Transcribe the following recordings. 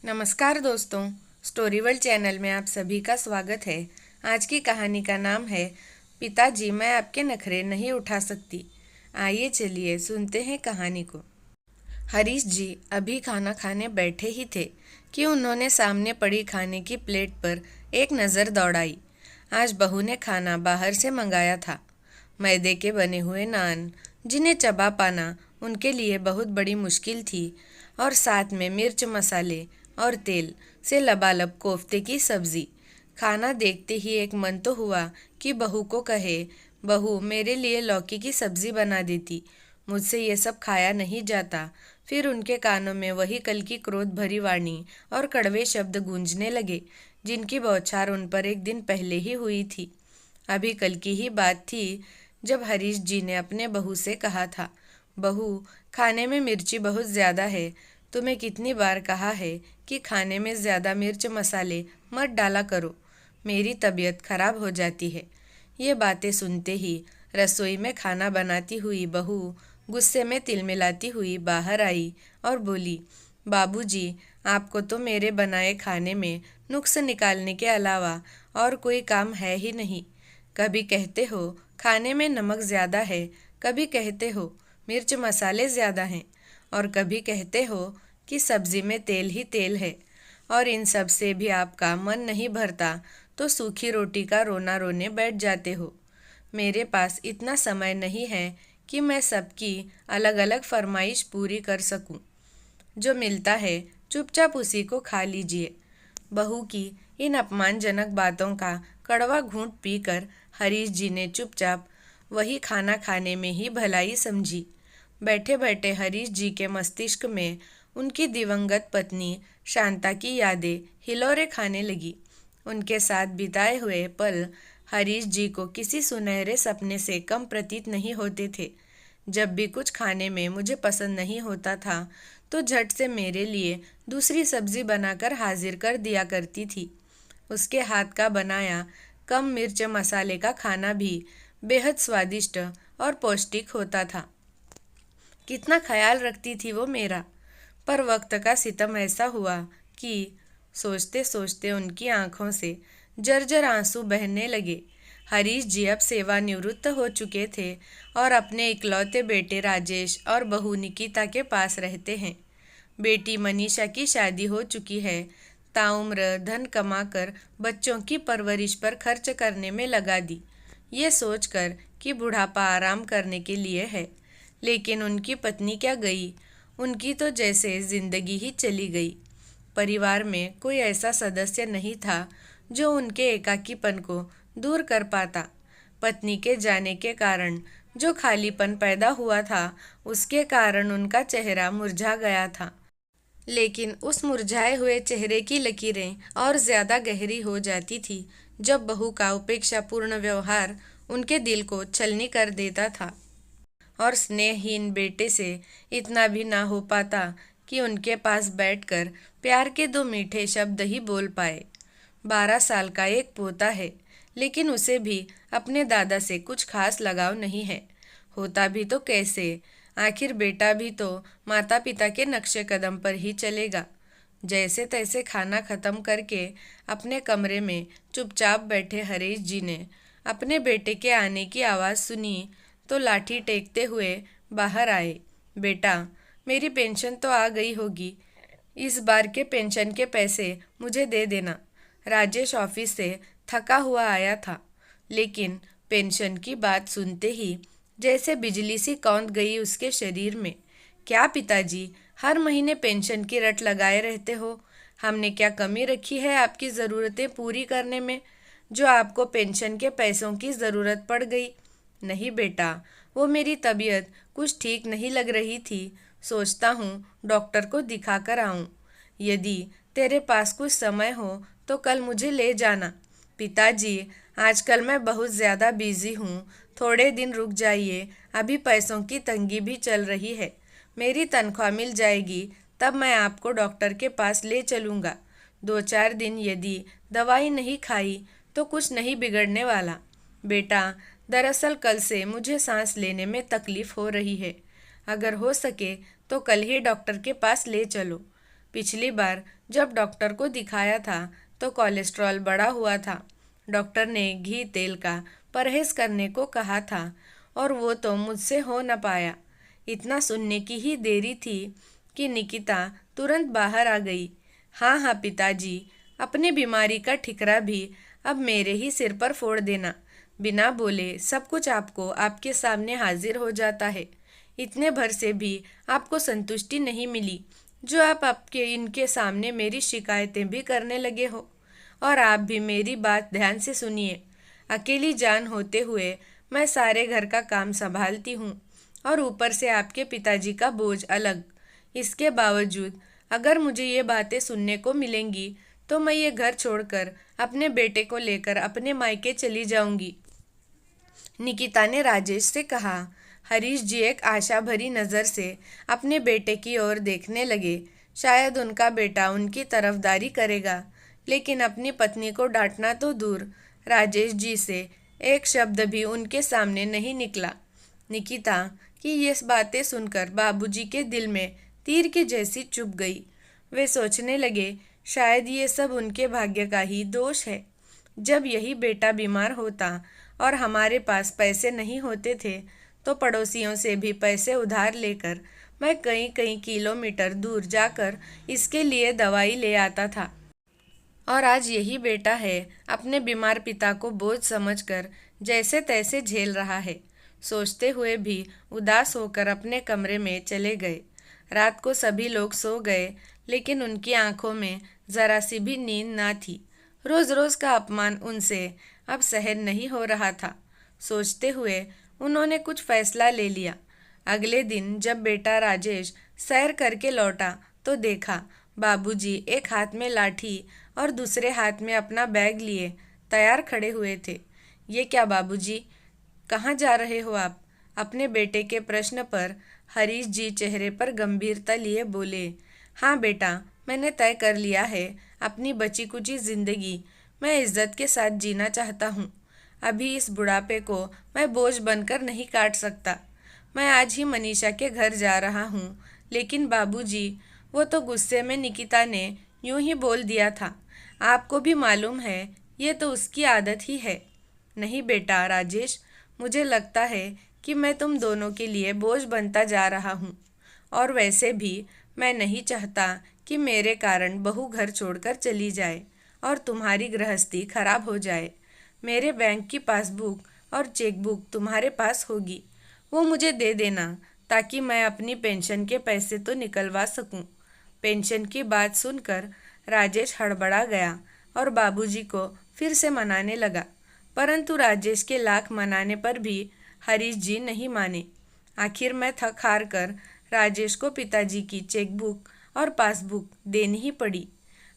नमस्कार दोस्तों, story world channel में आप सभी का स्वागत है। आज की कहानी का नाम है पिताजी मैं आपके नखरे नहीं उठा सकती। आइए चलिए सुनते हैं कहानी को। हरीश जी अभी खाना खाने बैठे ही थे कि उन्होंने सामने पड़ी खाने की प्लेट पर एक नज़र दौड़ाई। आज बहू ने खाना बाहर से मंगाया था। मैदे के बने हुए नान जिन्हें चबा पाना उनके लिए बहुत बड़ी मुश्किल थी, और साथ में मिर्च मसाले और तेल से लबालब कोफ्ते की सब्जी। खाना देखते ही एक मन तो हुआ कि बहू को कहे, बहू मेरे लिए लौकी की सब्जी बना देती, मुझसे ये सब खाया नहीं जाता। फिर उनके कानों में वही कल की क्रोध भरी वाणी और कड़वे शब्द गूंजने लगे जिनकी बौछार उन पर एक दिन पहले ही हुई थी। अभी कल की ही बात थी जब हरीश जी ने अपने बहू से कहा था, बहू खाने में मिर्ची बहुत ज़्यादा है, तुम्हें कितनी बार कहा है कि खाने में ज़्यादा मिर्च मसाले मत डाला करो, मेरी तबीयत खराब हो जाती है। ये बातें सुनते ही रसोई में खाना बनाती हुई बहू गुस्से में तिलमिलाती हुई बाहर आई और बोली, बाबूजी आपको तो मेरे बनाए खाने में नुक्स निकालने के अलावा और कोई काम है ही नहीं। कभी कहते हो खाने में नमक ज़्यादा है, कभी कहते हो मिर्च मसाले ज़्यादा हैं, और कभी कहते हो कि सब्ज़ी में तेल ही तेल है। और इन सब से भी आपका मन नहीं भरता तो सूखी रोटी का रोना रोने बैठ जाते हो। मेरे पास इतना समय नहीं है कि मैं सबकी अलग अलग फरमाइश पूरी कर सकूं। जो मिलता है चुपचाप उसी को खा लीजिए। बहू की इन अपमानजनक बातों का कड़वा घूंट पीकर हरीश जी ने चुपचाप वही खाना खाने में ही भलाई समझी। बैठे बैठे हरीश जी के मस्तिष्क में उनकी दिवंगत पत्नी शांता की यादें हिलोरे खाने लगी। उनके साथ बिताए हुए पल हरीश जी को किसी सुनहरे सपने से कम प्रतीत नहीं होते थे। जब भी कुछ खाने में मुझे पसंद नहीं होता था तो झट से मेरे लिए दूसरी सब्जी बनाकर हाजिर कर दिया करती थी। उसके हाथ का बनाया कम मिर्च मसाले का खाना भी बेहद स्वादिष्ट और पौष्टिक होता था। कितना ख्याल रखती थी वो मेरा। पर वक्त का सितम ऐसा हुआ कि सोचते सोचते उनकी आंखों से जर्जर आंसू बहने लगे। हरीश जी अब सेवानिवृत्त हो चुके थे और अपने इकलौते बेटे राजेश और बहू निकिता के पास रहते हैं। बेटी मनीषा की शादी हो चुकी है। ताउम्र धन कमाकर बच्चों की परवरिश पर खर्च करने में लगा दी, ये सोचकर कि बुढ़ापा आराम करने के लिए है। लेकिन उनकी पत्नी क्या गई, उनकी तो जैसे जिंदगी ही चली गई। परिवार में कोई ऐसा सदस्य नहीं था जो उनके एकाकीपन को दूर कर पाता। पत्नी के जाने के कारण जो खालीपन पैदा हुआ था उसके कारण उनका चेहरा मुरझा गया था। लेकिन उस मुरझाए हुए चेहरे की लकीरें और ज़्यादा गहरी हो जाती थी जब बहू का उपेक्षापूर्ण व्यवहार उनके दिल को छलनी कर देता था। और स्नेहहीन बेटे से इतना भी ना हो पाता कि उनके पास बैठकर प्यार के दो मीठे शब्द ही बोल पाए। 12 साल का एक पोता है, लेकिन उसे भी अपने दादा से कुछ खास लगाव नहीं है। होता भी तो कैसे, आखिर बेटा भी तो माता पिता के नक्शे कदम पर ही चलेगा। जैसे तैसे खाना खत्म करके अपने कमरे में चुपचाप बैठे हरीश जी ने अपने बेटे के आने की आवाज़ सुनी तो लाठी टेकते हुए बाहर आए। बेटा, मेरी पेंशन तो आ गई होगी, इस बार के पेंशन के पैसे मुझे दे देना। राजेश ऑफिस से थका हुआ आया था, लेकिन पेंशन की बात सुनते ही जैसे बिजली सी कौंध गई उसके शरीर में। क्या पिताजी, हर महीने पेंशन की रट लगाए रहते हो? हमने क्या कमी रखी है आपकी ज़रूरतें पूरी करने में, जो आपको पेंशन के पैसों की ज़रूरत पड़ गई? नहीं बेटा, वो मेरी तबीयत कुछ ठीक नहीं लग रही थी, सोचता हूँ डॉक्टर को दिखा कर आऊँ। यदि तेरे पास कुछ समय हो तो कल मुझे ले जाना। पिताजी, आजकल मैं बहुत ज़्यादा बिजी हूँ, थोड़े दिन रुक जाइए, अभी पैसों की तंगी भी चल रही है। मेरी तनख्वाह मिल जाएगी तब मैं आपको डॉक्टर के पास ले चलूँगा। 2-4 दिन यदि दवाई नहीं खाई तो कुछ नहीं बिगड़ने वाला। बेटा, दरअसल कल से मुझे सांस लेने में तकलीफ़ हो रही है, अगर हो सके तो कल ही डॉक्टर के पास ले चलो। पिछली बार जब डॉक्टर को दिखाया था तो कोलेस्ट्रॉल बढ़ा हुआ था। डॉक्टर ने घी तेल का परहेज करने को कहा था और वो तो मुझसे हो न पाया। इतना सुनने की ही देरी थी कि निकिता तुरंत बाहर आ गई। हाँ हाँ पिताजी, अपनी बीमारी का ठिकरा भी अब मेरे ही सिर पर फोड़ देना। बिना बोले सब कुछ आपको आपके सामने हाजिर हो जाता है। इतने भर से भी आपको संतुष्टि नहीं मिली जो आप आपके इनके सामने मेरी शिकायतें भी करने लगे हो। और आप भी मेरी बात ध्यान से सुनिए। अकेली जान होते हुए मैं सारे घर का काम संभालती हूँ और ऊपर से आपके पिताजी का बोझ अलग। इसके बावजूद अगर मुझे ये बातें सुनने को मिलेंगी तो मैं ये घर छोड़कर अपने बेटे को लेकर अपने मायके चली जाऊंगी। निकिता ने राजेश से कहा। हरीश जी एक आशा भरी नज़र से अपने बेटे की ओर देखने लगे। शायद उनका बेटा उनकी तरफदारी करेगा, लेकिन अपनी पत्नी को डांटना तो दूर, राजेश जी से एक शब्द भी उनके सामने नहीं निकला। निकिता की ये बातें सुनकर बाबूजी के दिल में तीर की जैसी चुभ गई। वे सोचने लगे शायद ये सब उनके भाग्य का ही दोष है। जब यही बेटा बीमार होता और हमारे पास पैसे नहीं होते थे तो पड़ोसियों से भी पैसे उधार लेकर मैं कई कई किलोमीटर दूर जाकर इसके लिए दवाई ले आता था। और आज यही बेटा है अपने बीमार पिता को बोझ समझकर जैसे तैसे झेल रहा है। सोचते हुए भी उदास होकर अपने कमरे में चले गए। रात को सभी लोग सो गए, लेकिन उनकी आंखों में जरा सी भी नींद ना थी। रोज रोज का अपमान उनसे अब सहन नहीं हो रहा था। सोचते हुए उन्होंने कुछ फैसला ले लिया। अगले दिन जब बेटा राजेश सैर करके लौटा तो देखा बाबूजी एक हाथ में लाठी और दूसरे हाथ में अपना बैग लिए तैयार खड़े हुए थे। ये क्या बाबूजी, कहाँ जा रहे हो आप? अपने बेटे के प्रश्न पर हरीश जी चेहरे पर गंभीरता लिए बोले। हाँ बेटा, मैंने तय कर लिया है अपनी बची कुची जिंदगी मैं इज्जत के साथ जीना चाहता हूँ। अभी इस बुढ़ापे को मैं बोझ बनकर नहीं काट सकता। मैं आज ही मनीषा के घर जा रहा हूँ। लेकिन बाबूजी, वो तो गुस्से में निकिता ने यूं ही बोल दिया था। आपको भी मालूम है ये तो उसकी आदत ही है। नहीं बेटा राजेश, मुझे लगता है कि मैं तुम दोनों के लिए बोझ बनता जा रहा हूँ। और वैसे भी मैं नहीं चाहता कि मेरे कारण बहू घर छोड़कर चली जाए और तुम्हारी गृहस्थी खराब हो जाए। मेरे बैंक की पासबुक और चेकबुक तुम्हारे पास होगी, वो मुझे दे देना ताकि मैं अपनी पेंशन के पैसे तो निकलवा सकूं। पेंशन की बात सुनकर राजेश हड़बड़ा गया और बाबूजी को फिर से मनाने लगा, परंतु राजेश के लाख मनाने पर भी हरीश जी नहीं माने। आखिर मैं थक हार कर राजेश को पिताजी की चेकबुक और पासबुक देनी ही पड़ी।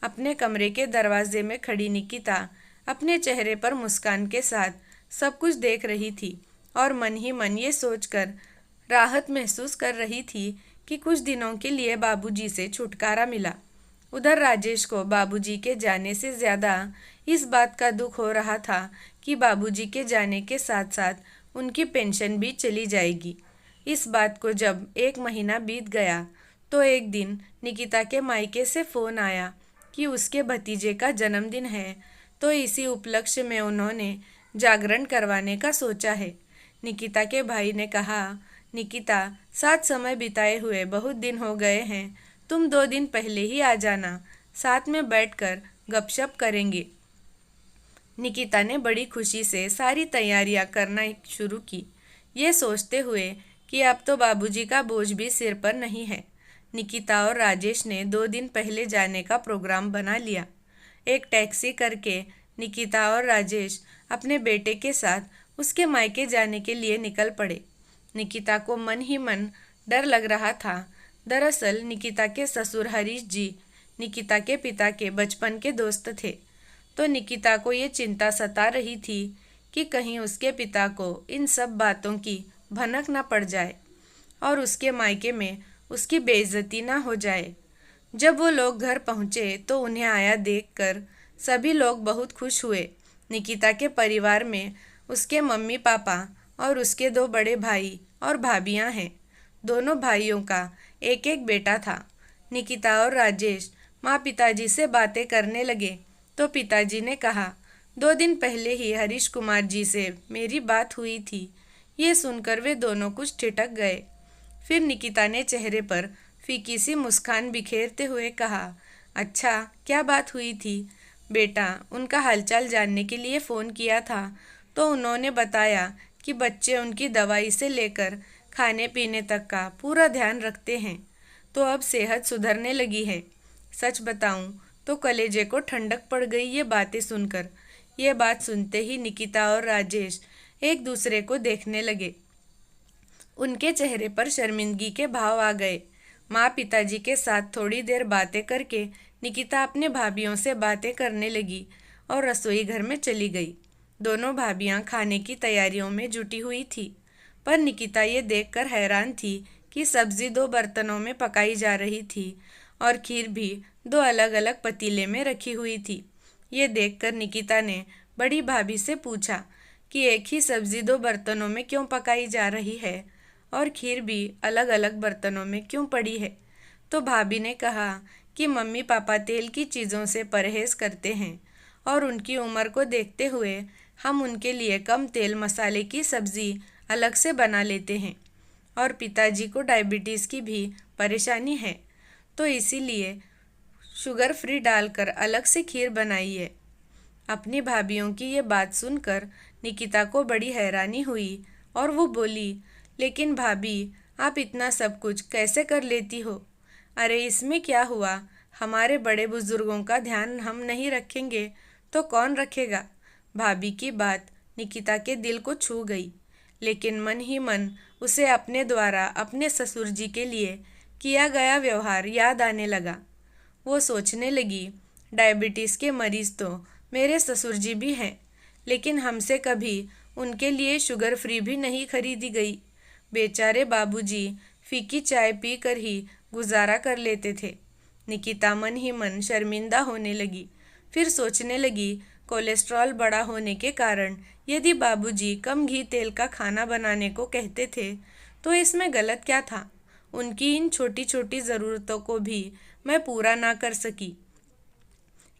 अपने कमरे के दरवाजे में खड़ी निकिता अपने चेहरे पर मुस्कान के साथ सब कुछ देख रही थी और मन ही मन ये सोचकर राहत महसूस कर रही थी कि कुछ दिनों के लिए बाबूजी से छुटकारा मिला। उधर राजेश को बाबूजी के जाने से ज़्यादा इस बात का दुख हो रहा था कि बाबूजी के जाने के साथ साथ उनकी पेंशन भी चली जाएगी। इस बात को जब एक महीना बीत गया तो एक दिन निकिता के मायके से फ़ोन आया कि उसके भतीजे का जन्मदिन है, तो इसी उपलक्ष्य में उन्होंने जागरण करवाने का सोचा है। निकिता के भाई ने कहा, निकिता, साथ समय बिताए हुए बहुत दिन हो गए हैं, तुम 2 दिन पहले ही आ जाना, साथ में बैठकर गपशप करेंगे। निकिता ने बड़ी खुशी से सारी तैयारियां करना शुरू की, ये सोचते हुए कि अब तो बाबूजी का बोझ भी सिर पर नहीं है। निकिता और राजेश ने 2 दिन पहले जाने का प्रोग्राम बना लिया। एक टैक्सी करके निकिता और राजेश अपने बेटे के साथ उसके मायके जाने के लिए निकल पड़े। निकिता को मन ही मन डर लग रहा था। दरअसल निकिता के ससुर हरीश जी निकिता के पिता के बचपन के दोस्त थे, तो निकिता को ये चिंता सता रही थी कि कहीं उसके पिता को इन सब बातों की भनक न पड़ जाए और उसके मायके में उसकी बेइज्जती ना हो जाए। जब वो लोग घर पहुँचे तो उन्हें आया देखकर सभी लोग बहुत खुश हुए। निकिता के परिवार में उसके मम्मी पापा और उसके 2 बड़े भाई और भाभियां हैं। दोनों भाइयों का एक एक बेटा था। निकिता और राजेश माँ पिताजी से बातें करने लगे तो पिताजी ने कहा, 2 दिन पहले ही हरीश कुमार जी से मेरी बात हुई थी। ये सुनकर वे दोनों कुछ ठिठक गए। फिर निकिता ने चेहरे पर फीकी सी मुस्कान बिखेरते हुए कहा, अच्छा क्या बात हुई थी? बेटा, उनका हालचाल जानने के लिए फ़ोन किया था तो उन्होंने बताया कि बच्चे उनकी दवाई से लेकर खाने पीने तक का पूरा ध्यान रखते हैं, तो अब सेहत सुधरने लगी है। सच बताऊं तो कलेजे को ठंडक पड़ गई ये बातें सुनकर। ये बात सुनते ही निकिता और राजेश एक दूसरे को देखने लगे। उनके चेहरे पर शर्मिंदगी के भाव आ गए। माँ पिताजी के साथ थोड़ी देर बातें करके निकिता अपने भाभियों से बातें करने लगी और रसोई घर में चली गई। दोनों भाभियाँ खाने की तैयारियों में जुटी हुई थी, पर निकिता ये देखकर हैरान थी कि सब्जी 2 बर्तनों में पकाई जा रही थी और खीर भी 2 अलग अलग पतीले में रखी हुई थी। ये देखकर निकिता ने बड़ी भाभी से पूछा कि एक ही सब्जी 2 बर्तनों में क्यों पकाई जा रही है और खीर भी अलग अलग बर्तनों में क्यों पड़ी है। तो भाभी ने कहा कि मम्मी पापा तेल की चीज़ों से परहेज़ करते हैं और उनकी उम्र को देखते हुए हम उनके लिए कम तेल मसाले की सब्ज़ी अलग से बना लेते हैं, और पिताजी को डायबिटीज़ की भी परेशानी है, तो इसीलिए शुगर फ्री डालकर अलग से खीर बनाई है। अपनी भाभीयों की ये बात सुनकर निकिता को बड़ी हैरानी हुई और वो बोली, लेकिन भाभी, आप इतना सब कुछ कैसे कर लेती हो? अरे इसमें क्या हुआ, हमारे बड़े बुजुर्गों का ध्यान हम नहीं रखेंगे तो कौन रखेगा? भाभी की बात निकिता के दिल को छू गई, लेकिन मन ही मन उसे अपने द्वारा अपने ससुर जी के लिए किया गया व्यवहार याद आने लगा। वो सोचने लगी, डायबिटीज़ के मरीज़ तो मेरे ससुर जी भी हैं, लेकिन हमसे कभी उनके लिए शुगर फ्री भी नहीं खरीदी गई। बेचारे बाबूजी फीकी चाय पीकर ही गुजारा कर लेते थे। निकिता मन ही मन शर्मिंदा होने लगी। फिर सोचने लगी, कोलेस्ट्रॉल बढ़ा होने के कारण यदि बाबूजी कम घी तेल का खाना बनाने को कहते थे तो इसमें गलत क्या था? उनकी इन छोटी छोटी ज़रूरतों को भी मैं पूरा ना कर सकी,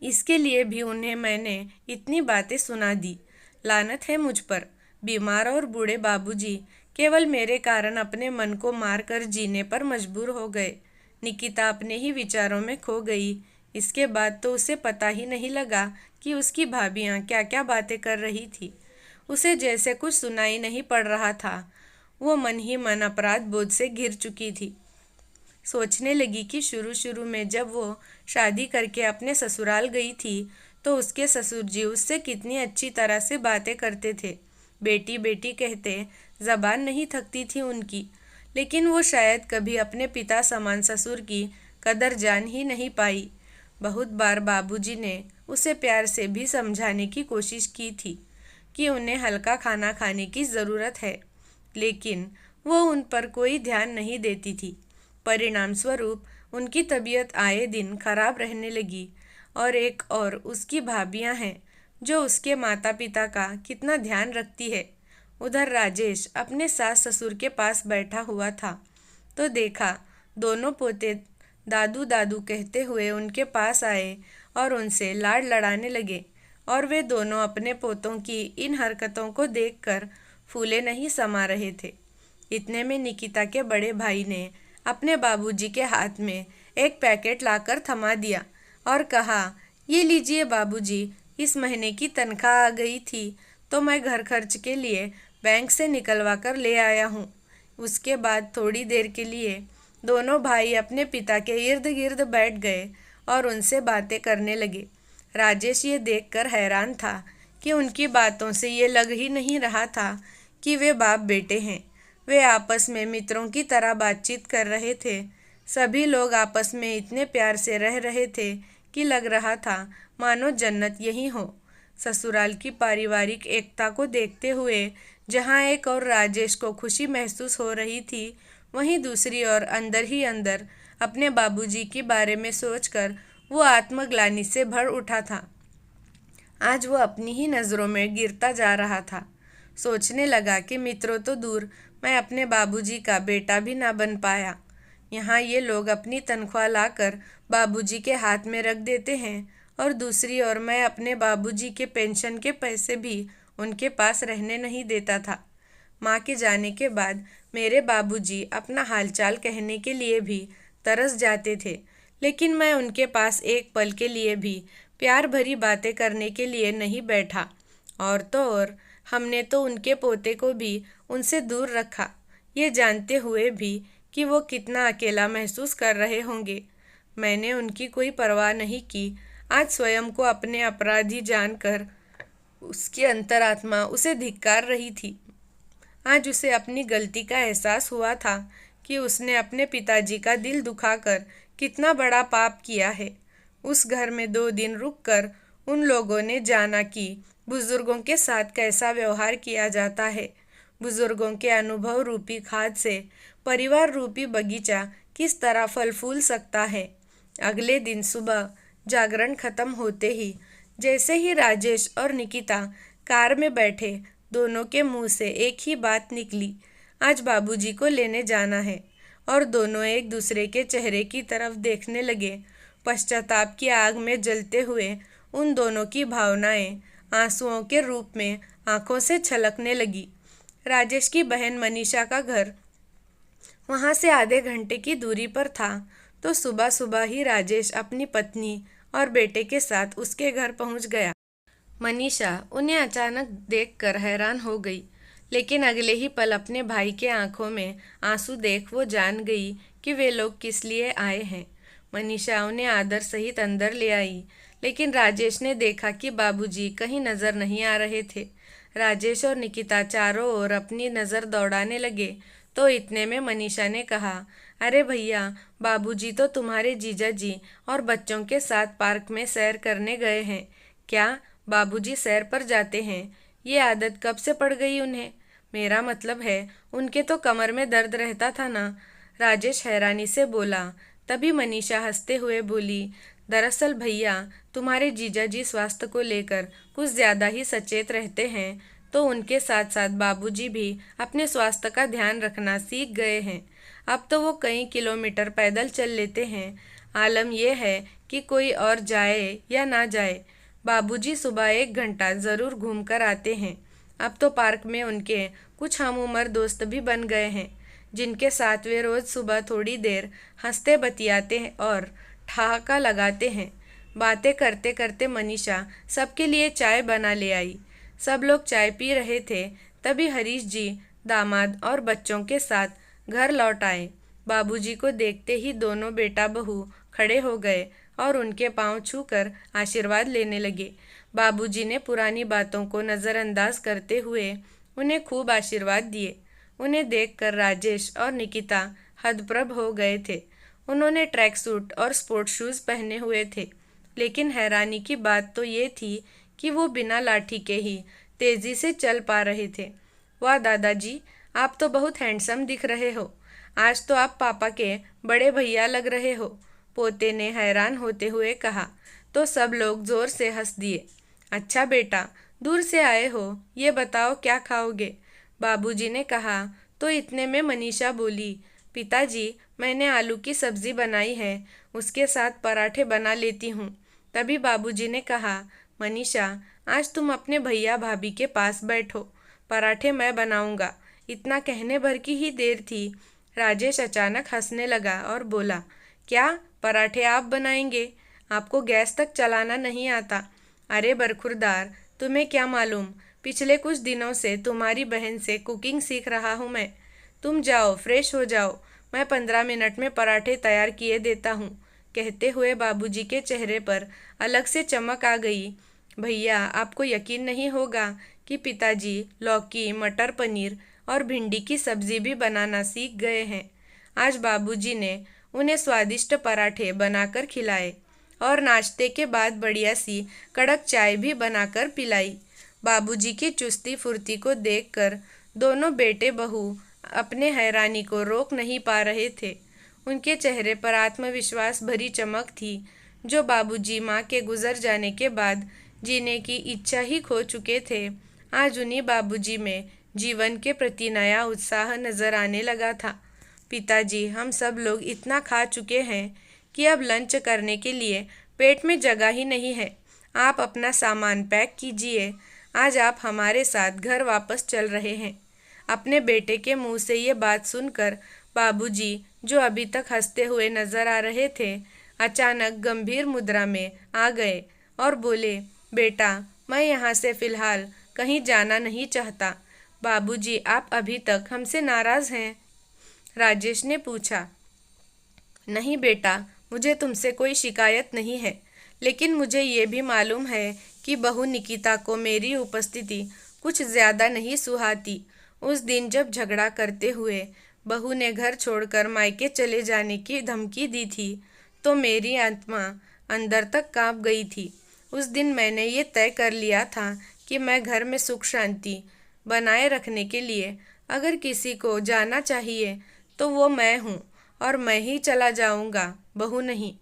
इसके लिए भी उन्हें मैंने इतनी बातें सुना दी। लानत है मुझ पर। बीमार और बूढ़े बाबूजी केवल मेरे कारण अपने मन को मार कर जीने पर मजबूर हो गए। निकिता अपने ही विचारों में खो गई। इसके बाद तो उसे पता ही नहीं लगा कि उसकी भाभियाँ क्या क्या बातें कर रही थी। उसे जैसे कुछ सुनाई नहीं पड़ रहा था। वो मन ही मन अपराध बोध से घिर चुकी थी। सोचने लगी कि शुरू शुरू में जब वो शादी करके अपने ससुराल गई थी तो उसके ससुर जी उससे कितनी अच्छी तरह से बातें करते थे। बेटी बेटी कहते ज़बान नहीं थकती थी उनकी, लेकिन वो शायद कभी अपने पिता समान ससुर की कदर जान ही नहीं पाई। बहुत बार बाबूजी ने उसे प्यार से भी समझाने की कोशिश की थी कि उन्हें हल्का खाना खाने की ज़रूरत है, लेकिन वो उन पर कोई ध्यान नहीं देती थी। परिणाम स्वरूप उनकी तबीयत आए दिन खराब रहने लगी। और एक और उसकी भाभियां हैं जो उसके माता पिता का कितना ध्यान रखती है। उधर राजेश अपने सास ससुर के पास बैठा हुआ था तो देखा दोनों पोते दादू दादू कहते हुए उनके पास आए और उनसे लाड़ लड़ाने लगे, और वे दोनों अपने पोतों की इन हरकतों को देखकर फूले नहीं समा रहे थे। इतने में निकिता के बड़े भाई ने अपने बाबूजी के हाथ में एक पैकेट लाकर थमा दिया और कहा, ये लीजिए बाबूजी, इस महीने की तनख्वाह आ गई थी तो मैं घर खर्च के लिए बैंक से निकलवा कर ले आया हूँ। उसके बाद थोड़ी देर के लिए दोनों भाई अपने पिता के इर्द गिर्द बैठ गए और उनसे बातें करने लगे। राजेश ये देखकर हैरान था कि उनकी बातों से ये लग ही नहीं रहा था कि वे बाप बेटे हैं। वे आपस में मित्रों की तरह बातचीत कर रहे थे। सभी लोग आपस में इतने प्यार से रह रहे थे कि लग रहा था मानो जन्नत यही हो। ससुराल की पारिवारिक एकता को देखते हुए जहाँ एक और राजेश को खुशी महसूस हो रही थी, वहीं दूसरी ओर अंदर ही अंदर अपने बाबूजी के बारे में सोचकर वो आत्मग्लानि से भर उठा था। आज वो अपनी ही नज़रों में गिरता जा रहा था। सोचने लगा कि मित्रों तो दूर, मैं अपने बाबूजी का बेटा भी ना बन पाया। यहाँ ये लोग अपनी तनख्वाह लाकर बाबूजी के हाथ में रख देते हैं और दूसरी ओर मैं अपने बाबूजी के पेंशन के पैसे भी उनके पास रहने नहीं देता था। माँ के जाने के बाद मेरे बाबूजी अपना हालचाल कहने के लिए भी तरस जाते थे, लेकिन मैं उनके पास एक पल के लिए भी प्यार भरी बातें करने के लिए नहीं बैठा। और तो और हमने तो उनके पोते को भी उनसे दूर रखा, ये जानते हुए भी कि वो कितना अकेला महसूस कर रहे होंगे। मैंने उनकी कोई परवाह नहीं की। आज स्वयं को अपने अपराधी जानकर उसकी अंतरात्मा उसे धिक्कार रही थी। आज उसे अपनी गलती का एहसास हुआ था कि उसने अपने पिताजी का दिल दुखाकर कितना बड़ा पाप किया है। उस घर में 2 दिन रुककर उन लोगों ने जाना कि बुजुर्गों के साथ कैसा व्यवहार किया जाता है। बुजुर्गों के अनुभव रूपी खाद से परिवार रूपी बगीचा किस तरह फल फूल सकता है। अगले दिन सुबह जागरण खत्म होते ही जैसे ही राजेश और निकिता कार में बैठे, दोनों के मुंह से एक ही बात निकली, आज बाबूजी को लेने जाना है। और दोनों एक दूसरे के चेहरे की तरफ देखने लगे। पश्चाताप की आग में जलते हुए उन दोनों की भावनाएं आंसुओं के रूप में आंखों से छलकने लगी। राजेश की बहन मनीषा का घर वहां से आधे घंटे की दूरी पर था, तो सुबह सुबह ही राजेश अपनी पत्नी और बेटे के साथ उसके घर पहुंच गया। मनीषा उन्हें अचानक देखकर हैरान हो गई, लेकिन अगले ही पल अपने भाई के आंखों में आंसू देख वो जान गई कि वे लोग किस लिए आए हैं। मनीषा उन्हें आदर सहित अंदर ले आई, लेकिन राजेश ने देखा कि बाबूजी कहीं नजर नहीं आ रहे थे। राजेश और निकिता चारों ओर अपनी नज़र दौड़ाने लगे, तो इतने में मनीषा ने कहा, अरे भैया, बाबूजी तो तुम्हारे जीजा जी और बच्चों के साथ पार्क में सैर करने गए हैं। क्या बाबूजी सैर पर जाते हैं? ये आदत कब से पड़ गई उन्हें? मेरा मतलब है, उनके तो कमर में दर्द रहता था ना। राजेश हैरानी से बोला। तभी मनीषा हंसते हुए बोली, दरअसल भैया, तुम्हारे जीजा जी स्वास्थ्य को लेकर कुछ ज़्यादा ही सचेत रहते हैं, तो उनके साथ साथ बाबूजी भी अपने स्वास्थ्य का ध्यान रखना सीख गए हैं। अब तो वो कई किलोमीटर पैदल चल लेते हैं। आलम यह है कि कोई और जाए या ना जाए, बाबूजी सुबह 1 घंटा ज़रूर घूम कर आते हैं। अब तो पार्क में उनके कुछ हम उम्र दोस्त भी बन गए हैं, जिनके साथ वे रोज़ सुबह थोड़ी देर हंसते बतियाते हैं और ठहाका लगाते हैं। बातें करते करते मनीषा सबके लिए चाय बना ले आई। सब लोग चाय पी रहे थे, तभी हरीश जी दामाद और बच्चों के साथ घर लौट आए। बाबूजी को देखते ही दोनों बेटा बहू खड़े हो गए और उनके पांव छूकर आशीर्वाद लेने लगे। बाबूजी ने पुरानी बातों को नज़रअंदाज करते हुए उन्हें खूब आशीर्वाद दिए। उन्हें देखकर राजेश और निकिता हतप्रभ हो गए थे। उन्होंने ट्रैक सूट और स्पोर्ट्स शूज़ पहने हुए थे, लेकिन हैरानी की बात तो ये थी कि वो बिना लाठी के ही तेज़ी से चल पा रहे थे। वाह दादाजी, आप तो बहुत हैंडसम दिख रहे हो। आज तो आप पापा के बड़े भैया लग रहे हो, पोते ने हैरान होते हुए कहा। तो सब लोग ज़ोर से हंस दिए। अच्छा बेटा, दूर से आए हो, ये बताओ क्या खाओगे? बाबूजी ने कहा। तो इतने में मनीषा बोली, पिताजी, मैंने आलू की सब्ज़ी बनाई है, उसके साथ पराठे बना लेती हूँ। तभी बाबूजी ने कहा, मनीषा, आज तुम अपने भैया भाभी के पास बैठो, पराठे मैं बनाऊँगा। इतना कहने भर की ही देर थी, राजेश अचानक हंसने लगा और बोला, क्या पराठे आप बनाएंगे? आपको गैस तक चलाना नहीं आता? अरे बरखुरदार, तुम्हें क्या मालूम, पिछले कुछ दिनों से तुम्हारी बहन से कुकिंग सीख रहा हूँ मैं। तुम जाओ, फ्रेश हो जाओ, मैं 15 मिनट में पराठे तैयार किए देता हूँ। कहते हुए बाबूजी के चेहरे पर अलग से चमक आ गई। भैया, आपको यकीन नहीं होगा कि पिताजी लौकी, मटर पनीर और भिंडी की सब्ज़ी भी बनाना सीख गए हैं। आज बाबूजी ने उन्हें स्वादिष्ट पराठे बनाकर खिलाए और नाश्ते के बाद बढ़िया सी कड़क चाय भी बनाकर पिलाई। बाबूजी की चुस्ती फुर्ती को देखकर दोनों बेटे बहू अपने हैरानी को रोक नहीं पा रहे थे। उनके चेहरे पर आत्मविश्वास भरी चमक थी, जो बाबूजी माँ के गुजर जाने के बाद जीने की इच्छा ही खो चुके थे। आज उन्हीं बाबूजी में जीवन के प्रति नया उत्साह नजर आने लगा था। पिताजी, हम सब लोग इतना खा चुके हैं कि अब लंच करने के लिए पेट में जगह ही नहीं है। आप अपना सामान पैक कीजिए। आज आप हमारे साथ घर वापस चल रहे हैं। अपने बेटे के मुंह से ये बात सुनकर बाबूजी, जो अभी तक हंसते हुए नजर आ रहे थे, अचानक गंभीर मुद्रा में आ गए और बोले, बेटा, मैं यहाँ से फिलहाल कहीं जाना नहीं चाहता। बाबूजी, आप अभी तक हमसे नाराज हैं? राजेश ने पूछा। नहीं बेटा, मुझे तुमसे कोई शिकायत नहीं है, लेकिन मुझे ये भी मालूम है कि बहू निकिता को मेरी उपस्थिति कुछ ज़्यादा नहीं सुहाती। उस दिन जब झगड़ा करते हुए बहू ने घर छोड़कर मायके चले जाने की धमकी दी थी, तो मेरी आत्मा अंदर तक कांप गई थी। उस दिन मैंने ये तय कर लिया था कि मैं घर में सुख शांति बनाए रखने के लिए अगर किसी को जाना चाहिए तो वो मैं हूँ, और मैं ही चला जाऊँगा, बहू नहीं।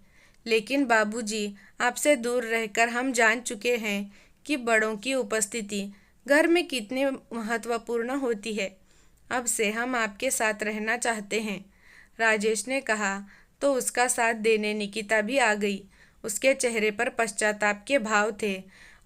लेकिन बाबूजी, आपसे दूर रहकर हम जान चुके हैं कि बड़ों की उपस्थिति घर में कितनी महत्वपूर्ण होती है। अब से हम आपके साथ रहना चाहते हैं, राजेश ने कहा। तो उसका साथ देने निकिता भी आ गई। उसके चेहरे पर पश्चाताप के भाव थे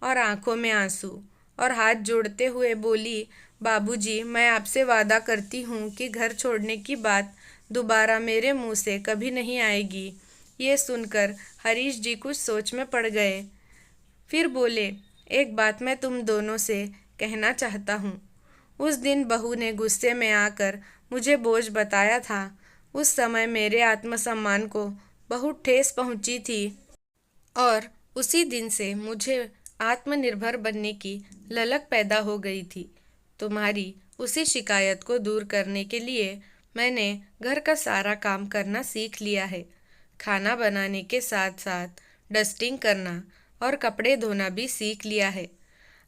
और आंखों में आंसू, और हाथ जोड़ते हुए बोली, बाबूजी, मैं आपसे वादा करती हूँ कि घर छोड़ने की बात दोबारा मेरे मुंह से कभी नहीं आएगी। ये सुनकर हरीश जी कुछ सोच में पड़ गए। फिर बोले, एक बात मैं तुम दोनों से कहना चाहता हूँ। उस दिन बहू ने गुस्से में आकर मुझे बोझ बताया था। उस समय मेरे आत्मसम्मान को बहुत ठेस पहुँची थी, और उसी दिन से मुझे आत्मनिर्भर बनने की ललक पैदा हो गई थी। तुम्हारी उसी शिकायत को दूर करने के लिए मैंने घर का सारा काम करना सीख लिया है। खाना बनाने के साथ साथ डस्टिंग करना और कपड़े धोना भी सीख लिया है।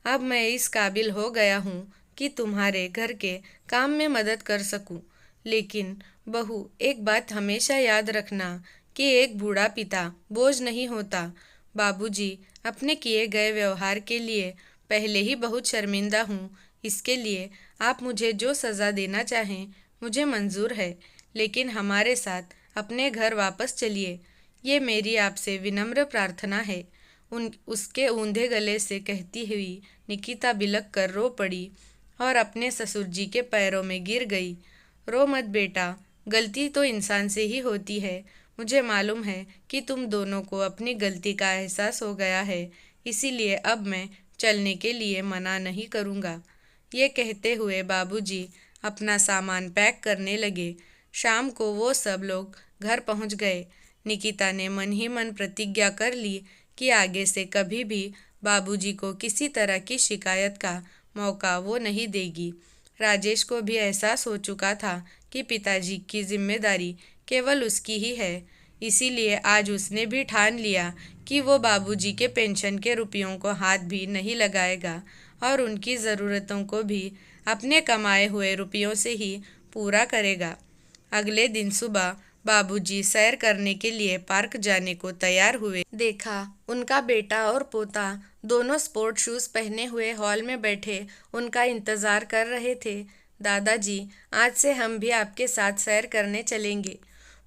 अब मैं इस काबिल हो गया हूँ कि तुम्हारे घर के काम में मदद कर सकूँ। लेकिन बहू, एक बात हमेशा याद रखना कि एक बूढ़ा पिता बोझ नहीं होता। बाबूजी, अपने किए गए व्यवहार के लिए पहले ही बहुत शर्मिंदा हूँ। इसके लिए आप मुझे जो सज़ा देना चाहें मुझे मंजूर है, लेकिन हमारे साथ अपने घर वापस चलिए। ये मेरी आपसे विनम्र प्रार्थना है। उसके ऊंधे गले से कहती हुई निकिता बिलख कर रो पड़ी और अपने ससुर जी के पैरों में गिर गई। रो मत बेटा, गलती तो इंसान से ही होती है। मुझे मालूम है कि तुम दोनों को अपनी गलती का एहसास हो गया है, इसीलिए अब मैं चलने के लिए मना नहीं करूँगा। ये कहते हुए बाबूजी अपना सामान पैक करने लगे। शाम को वो सब लोग घर पहुंच गए। निकिता ने मन ही मन प्रतिज्ञा कर ली कि आगे से कभी भी बाबूजी को किसी तरह की शिकायत का मौका वो नहीं देगी। राजेश को भी एहसास हो चुका था कि पिताजी की जिम्मेदारी केवल उसकी ही है, इसीलिए आज उसने भी ठान लिया कि वो बाबूजी के पेंशन के रुपयों को हाथ भी नहीं लगाएगा और उनकी ज़रूरतों को भी अपने कमाए हुए रुपयों से ही पूरा करेगा। अगले दिन सुबह बाबूजी सैर करने के लिए पार्क जाने को तैयार हुए। देखा, उनका बेटा और पोता दोनों स्पोर्ट शूज़ पहने हुए हॉल में बैठे उनका इंतज़ार कर रहे थे। दादाजी, आज से हम भी आपके साथ सैर करने चलेंगे।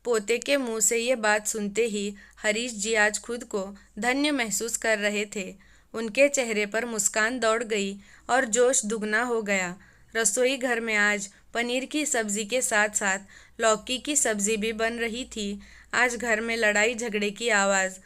पोते के मुंह से ये बात सुनते ही हरीश जी आज खुद को धन्य महसूस कर रहे थे। उनके चेहरे पर मुस्कान दौड़ गई और जोश दुगना हो गया। रसोई घर में आज पनीर की सब्ज़ी के साथ साथ लौकी की सब्ज़ी भी बन रही थी। आज घर में लड़ाई झगड़े की आवाज़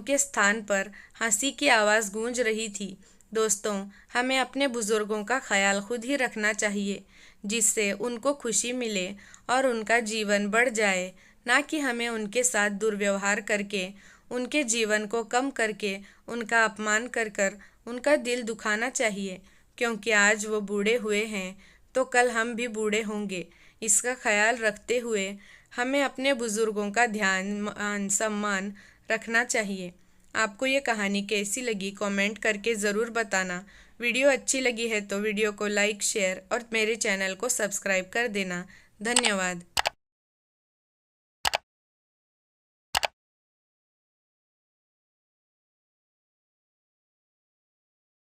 के स्थान पर हंसी की आवाज़ गूंज रही थी। दोस्तों, हमें अपने बुज़ुर्गों का ख्याल खुद ही रखना चाहिए, जिससे उनको खुशी मिले और उनका जीवन बढ़ जाए, ना कि हमें उनके साथ दुर्व्यवहार करके, उनके जीवन को कम करके, उनका अपमान कर कर उनका दिल दुखाना चाहिए। क्योंकि आज वो बूढ़े हुए हैं तो कल हम भी बूढ़े होंगे। इसका ख्याल रखते हुए हमें अपने बुज़ुर्गों का ध्यान, मान, सम्मान रखना चाहिए। आपको ये कहानी कैसी लगी कमेंट करके ज़रूर बताना। वीडियो अच्छी लगी है तो वीडियो को लाइक, शेयर और मेरे चैनल को सब्सक्राइब कर देना। धन्यवाद।